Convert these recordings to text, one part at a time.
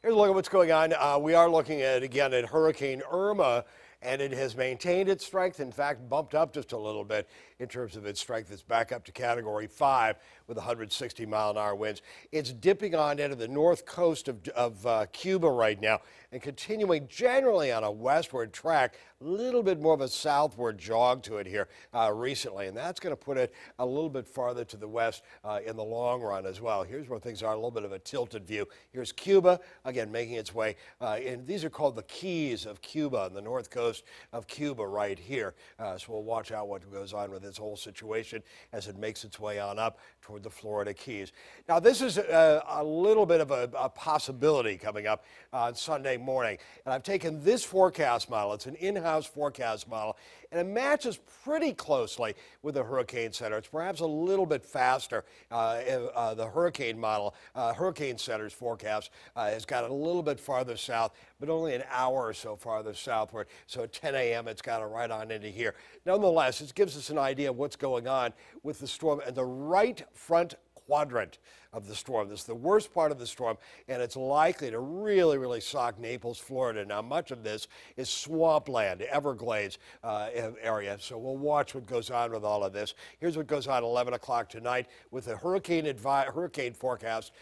Here's a look at what's going on. We are looking again at Hurricane Irma, and it has maintained its strength. In fact, bumped up just a little bit in terms of its strength. It's back up to Category 5 with 160-mile-an-hour winds. It's dipping on into the north coast of Cuba right now and continuing generally on a westward track. A little bit more of a southward jog to it here recently, and that's going to put it a little bit farther to the west in the long run as well. Here's where things are, a little bit of a tilted view. Here's Cuba, again, making its way in. These are called the Keys of Cuba on the north coast of Cuba right here. So we'll watch out what goes on with this whole situation as it makes its way on up toward the Florida Keys. Now, this is a little bit of a possibility coming up on Sunday morning. And I've taken this forecast model. It's an in-house forecast model, and it matches pretty closely with the Hurricane Center. It's perhaps a little bit faster. The Hurricane model, Hurricane Center's forecast has got it a little bit farther south, but only an hour or so farther southward. So at 10 a.m., it's got it right on into here. Nonetheless, it gives us an idea of what's going on with the storm and the right front quadrant of the storm. This is the worst part of the storm, and it's likely to really sock Naples, Florida. Now, much of this is swampland, Everglades area, so we'll watch what goes on with all of this. Here's what goes on at 11 o'clock tonight with the hurricane forecast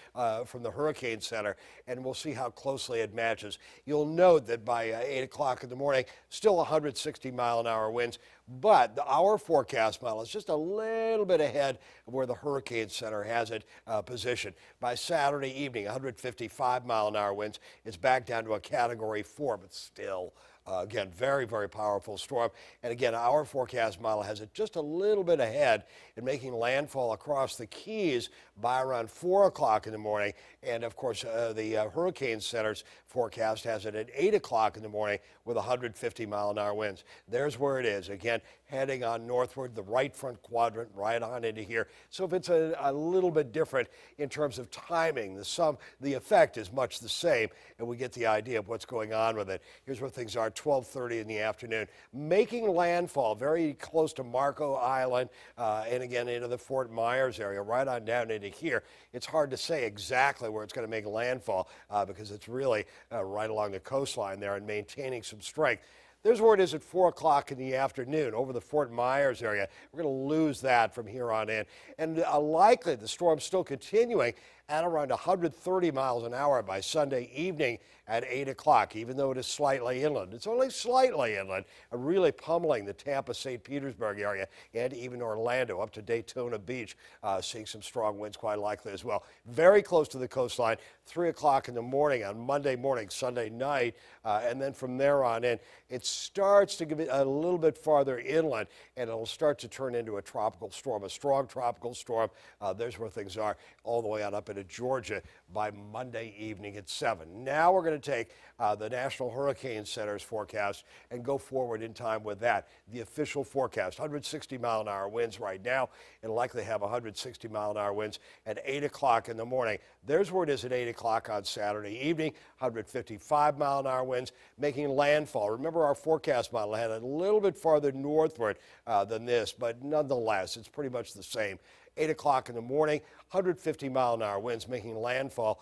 from the Hurricane Center, and we'll see how closely it matches. You'll note that by 8 o'clock in the morning, still 160-mile-an-hour winds, but our forecast model is just a little bit ahead of where the Hurricane Center has it positioned. By Saturday evening, 155-mile-an-hour winds. It's back down to a Category 4, but still, again, very powerful storm. And again, our forecast model has it just a little bit ahead in making landfall across the Keys by around 4 o'clock in the morning. And of course, the Hurricane Center's forecast has it at 8 o'clock in the morning with 150-mile-an-hour winds. There's where it is. Again, heading on northward, the right front quadrant right on into here. So if it's a little bit different in terms of timing, the effect is much the same, and we get the idea of what's going on with it. Here's where things are, 12:30 in the afternoon, making landfall very close to Marco Island and again into the Fort Myers area, right on down into here. It's hard to say exactly where it's going to make landfall because it's really right along the coastline there and maintaining some strength. There's where it is at 4 o'clock in the afternoon over the Fort Myers area. We're going to lose that from here on in. And likely the storm's still continuing at around 130 miles an hour by Sunday evening at 8 o'clock, even though it is slightly inland. It's only slightly inland, really pummeling the Tampa, St. Petersburg area and even Orlando up to Daytona Beach, seeing some strong winds quite likely as well. Very close to the coastline, 3 o'clock in the morning on Monday morning, Sunday night, and then from there on in, it starts to give it a little bit farther inland, and it'll start to turn into a tropical storm, a strong tropical storm. There's where things are all the way on up into Georgia by Monday evening at 7. Now we're going to take the National Hurricane Center's forecast and go forward in time with that. The official forecast, 160-mile-an-hour winds right now, and likely have 160-mile-an-hour winds at 8 o'clock in the morning. There's where it is at 8 o'clock on Saturday evening, 155-mile-an-hour winds making landfall. Remember, our forecast model had it a little bit farther northward than this, but nonetheless, it's pretty much the same. 8 o'clock in the morning, 150-mile-an-hour winds making landfall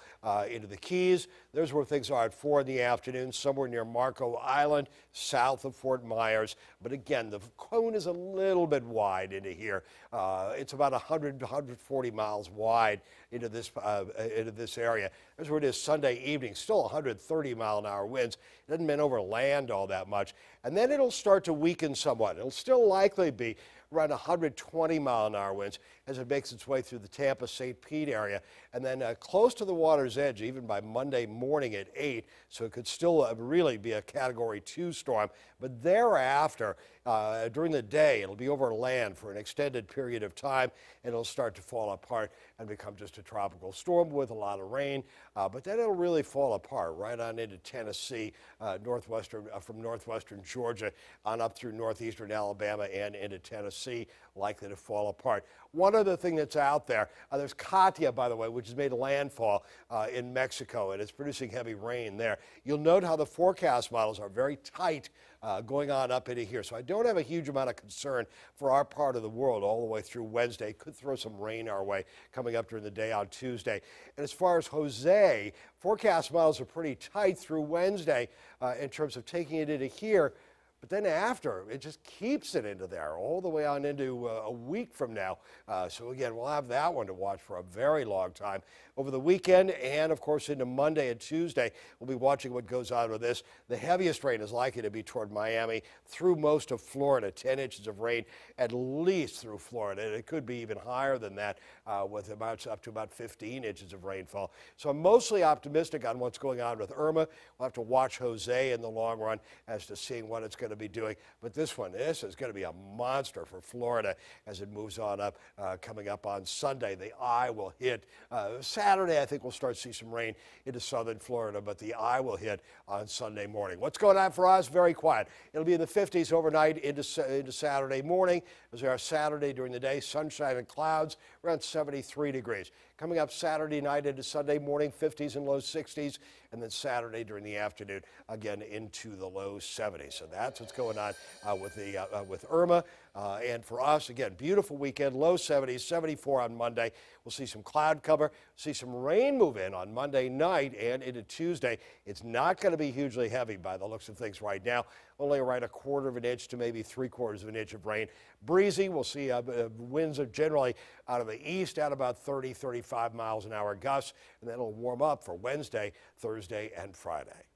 into the Keys. There's where things are at 4 in the afternoon, somewhere near Marco Island, south of Fort Myers. But again, the cone is a little bit wide into here. It's about 100 to 140 miles wide into this area. There's where it is Sunday evening, still 130-mile-an-hour winds. It doesn't been over land all that much. And then it'll start to weaken somewhat. It'll still likely be around 120-mile-an-hour winds as it makes its way through the Tampa, St. Pete area, and then close to the water's edge even by Monday morning at 8, so it could still really be a Category 2 storm. But thereafter, during the day, it'll be over land for an extended period of time, and it'll start to fall apart and become just a tropical storm with a lot of rain. But then it'll really fall apart right on into Tennessee, from northwestern Georgia on up through northeastern Alabama and into Tennessee, likely to fall apart. One other thing that's out there, there's Katia, by the way, which has made landfall in Mexico, and it's producing heavy rain there. You'll note how the forecast models are very tight going on up into here. So I don't have a huge amount of concern for our part of the world all the way through Wednesday. Could throw some rain our way coming up during the day on Tuesday. And as far as Jose, forecast models are pretty tight through Wednesday in terms of taking it into here. But then after, it just keeps it into there all the way on into a week from now. So again, we'll have that one to watch for a very long time. Over the weekend and, of course, into Monday and Tuesday, we'll be watching what goes on with this. The heaviest rain is likely to be toward Miami through most of Florida, 10 inches of rain at least through Florida. And it could be even higher than that with amounts up to about 15 inches of rainfall. So I'm mostly optimistic on what's going on with Irma. We'll have to watch Jose in the long run as to seeing what it's going to be doing. But this is going to be a monster for Florida as it moves on up. Coming up on Sunday, the eye will hit. Saturday, I think we'll start to see some rain into southern Florida, but the eye will hit on Sunday morning. What's going on for us? Very quiet. It'll be in the 50s overnight into Saturday morning. As we are Saturday during the day, sunshine and clouds around 73 degrees. Coming up Saturday night into Sunday morning, 50s and low 60s, and then Saturday during the afternoon, again into the low 70s. So that's what's going on with Irma. And for us, again, beautiful weekend, low 70s, 74 on Monday. We'll see some cloud cover, see some rain move in on Monday night and into Tuesday. It's not going to be hugely heavy by the looks of things right now. Only around 1/4 of an inch to maybe 3/4 of an inch of rain. Breezy, we'll see winds are generally out of the east at about 30, 35 miles an hour gusts, and then it'll warm up for Wednesday, Thursday, and Friday.